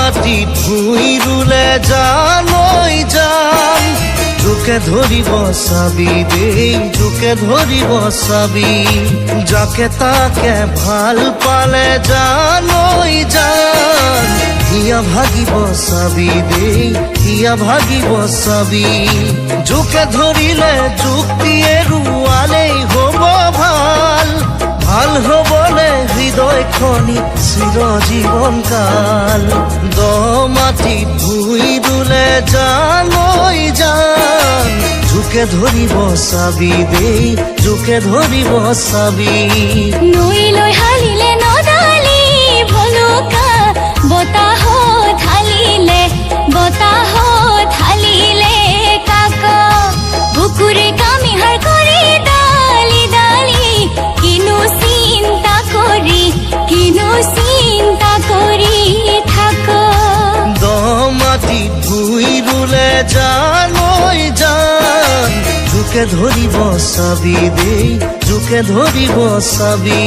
মাটিত ভুঁই ৰুলে জানৈ জান জোকে ধৰিব চাবি দেই জোকে ধৰিব চাবি যাকে তাকে ভাল পালে জানৈ জান হিয়া ভাগিব চাবি দেই হিয়া ভাগিব চাবি জোকে ধৰিলে যুক্তি এৰুৱালেই হ'ব ভাল ভাল হ'বলে হৃদয়খনি চিৰজীৱন কাল দ মাটিত ভুঁই ৰুলে জানৈ জান জোকে ধৰিব চাবি দেই জোকে ধৰিব চাবি নৈলৈ হালিলে নদালি ভলুকা বতাহ ঢালিলে কাক বুকুৰে কামিহাৰ কৰি ডালি ডালি কিনো চিন্তা কৰি থাক দ মাটিত ভুঁই ৰুলে জানৈ জান জোকে ধৰিব চাবি দেই জোকে ধৰিব চাবি